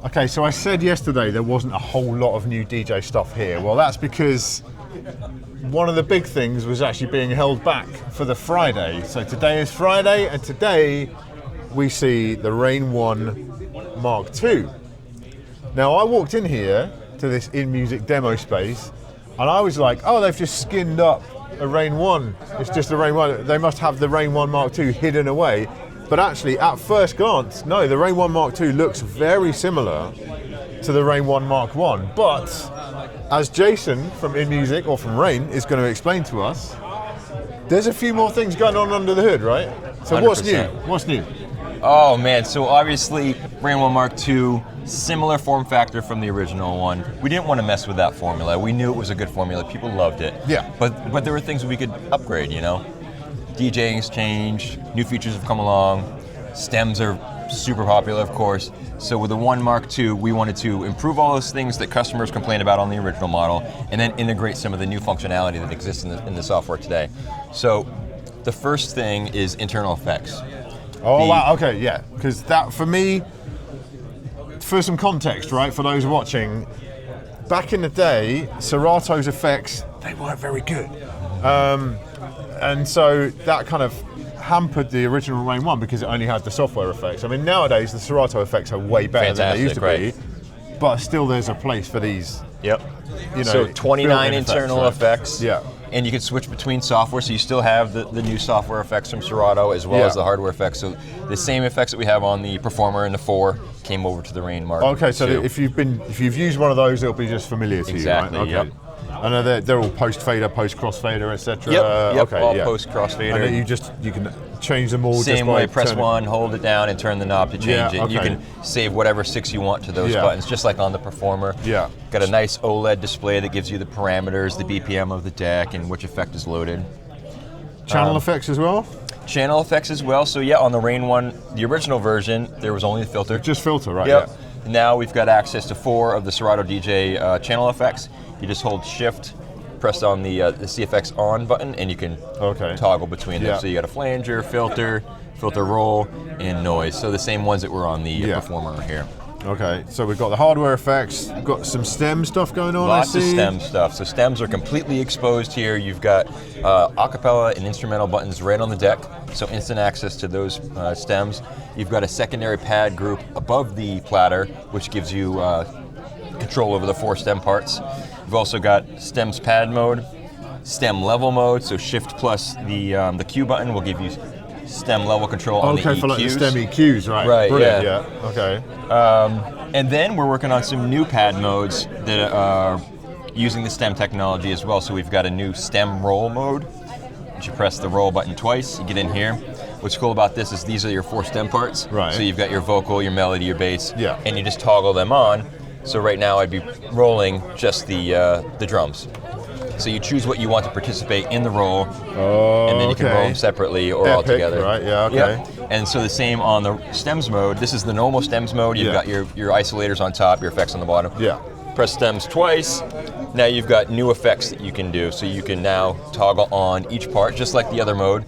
Okay, so I said yesterday there wasn't a whole lot of new DJ stuff here. Well, that's because one of the big things was actually being held back for the Friday. So today is Friday, and today we see the Rane One Mark II. Now, I walked in here to this in-music demo space, and I was like, oh, they've just skinned up a Rane One. It's just a Rane One. They must have the Rane One Mark II hidden away. But actually, at first glance, no, the Rane One Mark II looks very similar to the Rane One Mark I. But as Jason from InMusic, or from Rane, is going to explain to us, there's a few more things going on under the hood, right? So 100%. What's new? What's new? Oh man, so obviously Rane One Mark II, similar form factor from the original one. We didn't want to mess with that formula. We knew it was a good formula. People loved it. Yeah. But there were things we could upgrade, you know? DJing's changed, new features have come along, stems are super popular, of course. So with the One Mark II, we wanted to improve all those things that customers complained about on the original model, and then integrate some of the new functionality that exists in the software today. So the first thing is internal effects. Oh, wow, okay, yeah. Because that, for me, for some context, right, for those watching, back in the day, Serato's effects, they weren't very good. And so that kind of hampered the original Rane One because it only had the software effects. I mean, nowadays the Serato effects are way better than they used to be, but still there's a place for these. Yep. You know, so 29 internal effects. Yeah. And you can switch between software, so you still have the new software effects from Serato as well as the hardware effects. So the same effects that we have on the Performer and the 4 came over to the Rane Mark II. Okay, so if you've used one of those, it'll be just familiar to you, right? Okay. Yep. I know they're all post fader, post crossfader, etc. Yep, okay, all post crossfader. And then you can change them all. Same just way, by press one, hold it down, and turn the knob to change it. Okay. You can save whatever 6 you want to those buttons, just like on the Performer. Yeah. Got a nice OLED display that gives you the parameters, the BPM of the deck, and which effect is loaded. Channel effects as well? Channel effects as well. So yeah, on the Rane One, the original version, there was only the filter. Just filter, right? Yep. Yeah. Now we've got access to 4 of the Serato DJ channel effects. You just hold Shift, press on the CFX on button, and you can toggle between them. So you got a flanger, filter roll, and noise. So the same ones that were on the Performer are here. Okay, so we've got the hardware effects, we've got some stem stuff going on. Lots of stem stuff. So stems are completely exposed here. You've got acapella and instrumental buttons right on the deck, so instant access to those stems. You've got a secondary pad group above the platter, which gives you control over the 4 stem parts. You've also got stems pad mode, stem level mode, so Shift plus the Q button will give you stem level control on the EQs. Okay, for like the stem EQs, right? Right, brilliant, yeah. Okay. And then we're working on some new pad modes that are using the stem technology as well. So we've got a new stem roll mode. You press the roll button twice, you get in here. What's cool about this is these are your 4 stem parts. Right. So you've got your vocal, your melody, your bass, and you just toggle them on. So right now I'd be rolling just the drums. So you choose what you want to participate in the roll, and then you can roll them separately or all together. Right, yeah, okay. Yep. And so the same on the stems mode. This is the normal stems mode. You've got your isolators on top, your effects on the bottom. Yeah. Press stems twice. Now you've got new effects that you can do. So you can now toggle on each part, just like the other mode.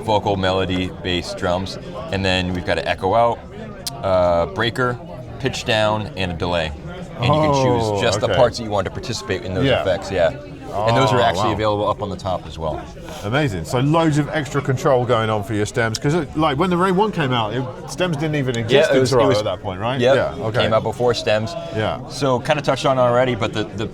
Vocal, melody, bass, drums. And then we've got an echo out, breaker, pitch down, and a delay. And you can choose just the parts that you want to participate in those effects, and those are actually available up on the top as well. Amazing. So loads of extra control going on for your stems, because like when the Rane One came out, stems didn't even exist in Serato at that point, right? It came out before stems. Yeah. So kind of touched on already, but the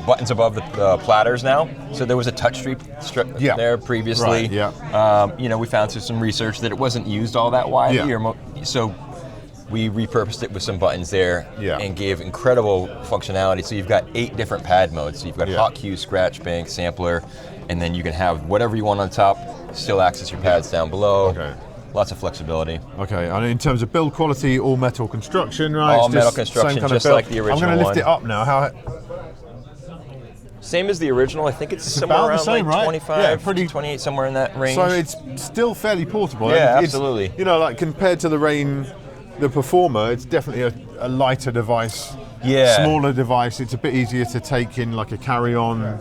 buttons above the platters now. So there was a touch strip there previously. Right, we found through some research that it wasn't used all that widely, so we repurposed it with some buttons there and gave incredible functionality. So you've got 8 different pad modes. So you've got hot cue, scratch, bank, sampler, and then you can have whatever you want on top, still access your pads down below. Okay. Lots of flexibility. Okay, and in terms of build quality, all metal construction, right? All metal construction, just like the original one. I'm going to lift it up now. Same as the original. I think it's somewhere about around the same, like right? 25, 28, somewhere in that range. So it's still fairly portable. Yeah, absolutely. Like compared to the Rane, the Performer, it's definitely a lighter device, smaller device. It's a bit easier to take in like a carry-on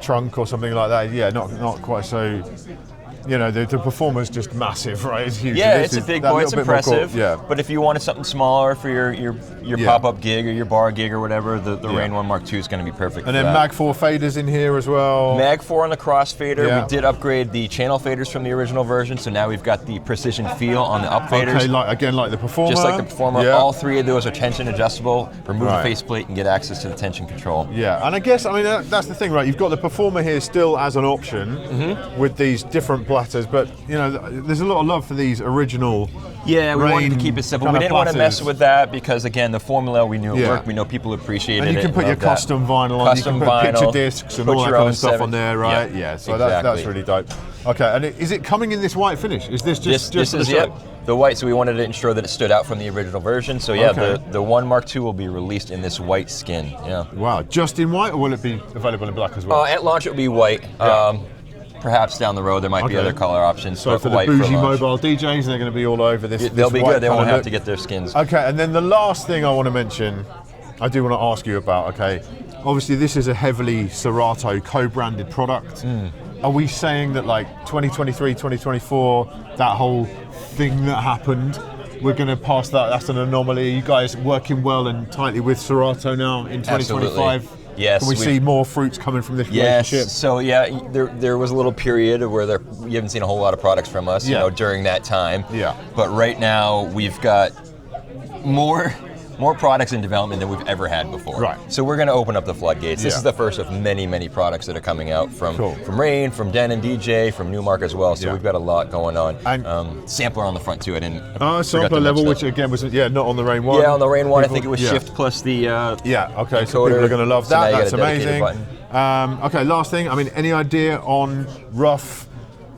trunk or something like that. Yeah, not quite so you know, the performer's just massive, right? It's huge. Yeah, This it's a is big that boy. It's little bit more impressive. yeah. But if you wanted something smaller for your pop-up gig or your bar gig or whatever, the Rane One Mark II is going to be perfect. And for then that. Mag 4 faders in here as well. Mag 4 on the crossfader. Yeah. We did upgrade the channel faders from the original version, so now we've got the precision feel on the up faders. Okay, like the performer. Just like the performer. Yeah. All three of those are tension adjustable. Remove Right. the faceplate and get access to the tension control. Yeah, and I guess, I mean, that's the thing, right? You've got the performer here still as an option with these different platters, but, you know, there's a lot of love for these original Yeah, we wanted to Rane keep it simple. We kinda didn't want to mess platters. with that because, again, the formula, we knew it Yeah. worked. We know people appreciated it. And you can put your loved that. custom vinyl on, you can put picture discs and put all that your kind own of stuff 7 on there, right? Yeah, so that's exactly. really dope. Okay, and is it coming in this white finish? Is this just This for the is show? the white, so we wanted to ensure that it stood out from the original version. So yeah, Okay. the One Mark II will be released in this white skin. Yeah. Wow, just in white, or will it be available in black as well? At launch, it will be white. Yeah. Perhaps down the road there might be Okay. other color options. So but for the white bougie launch. mobile DJs, they're going to be all over this. They'll this be white good. They colour won't have look. to get their skins. Okay, and then the last thing I want to mention, I do want to ask you about, okay, obviously this is a heavily Serato co-branded product. Are we saying that like 2023, 2024, that whole thing that happened, we're going to pass that, that's an anomaly? Are you guys working well and tightly with Serato now in 2025? Absolutely. Yes, Can we see more fruits coming from this Yes. relationship? So yeah, there was a little period where you haven't seen a whole lot of products from us, you Yeah. know, during that time. Yeah. But right now we've got more products in development than we've ever had before. Right. So we're going to open up the floodgates. This Yeah. is the first of many, many products that are coming out from Cool. Rane, from Den and DJ, from Newmark as well. So Yeah. we've got a lot going on. And- Sampler on the front too. I didn't. Sampler level, which again was not on the Rane One. Yeah, on the Rane One, I People- think it was yeah. Shift plus the. Yeah, okay, so encoder. people are going to love So now that, you that's got a dedicated amazing. Okay, last thing, I mean, any idea on rough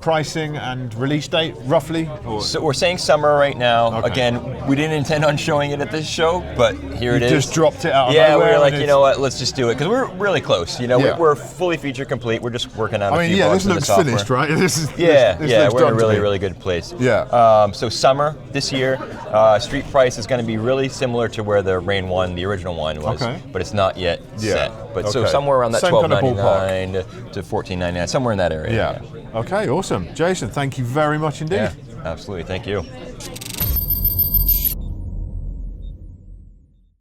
pricing and release date, roughly? Or So we're saying summer right now. Okay. Again, we didn't intend on showing it at this show, but here it is. just dropped it out of Yeah, we nowhere were like, and you it's- know what, let's just do it. Because we're really close. You know, Yeah. we're fully feature complete. We're just working on a I mean, few yeah, bugs this in the looks software. finished, right? This is, Yeah, this yeah, looks we're in a done to really, me. really good place. Yeah. So summer this year, street price is going to be really similar to where the Rane One, the original one, was. Okay. But it's not yet Yeah, set. But so okay. somewhere around that Same kind of $12.99 to $14.99, somewhere in that area. Yeah. Okay, awesome. Jason, thank you very much indeed. Yeah, absolutely. Thank you.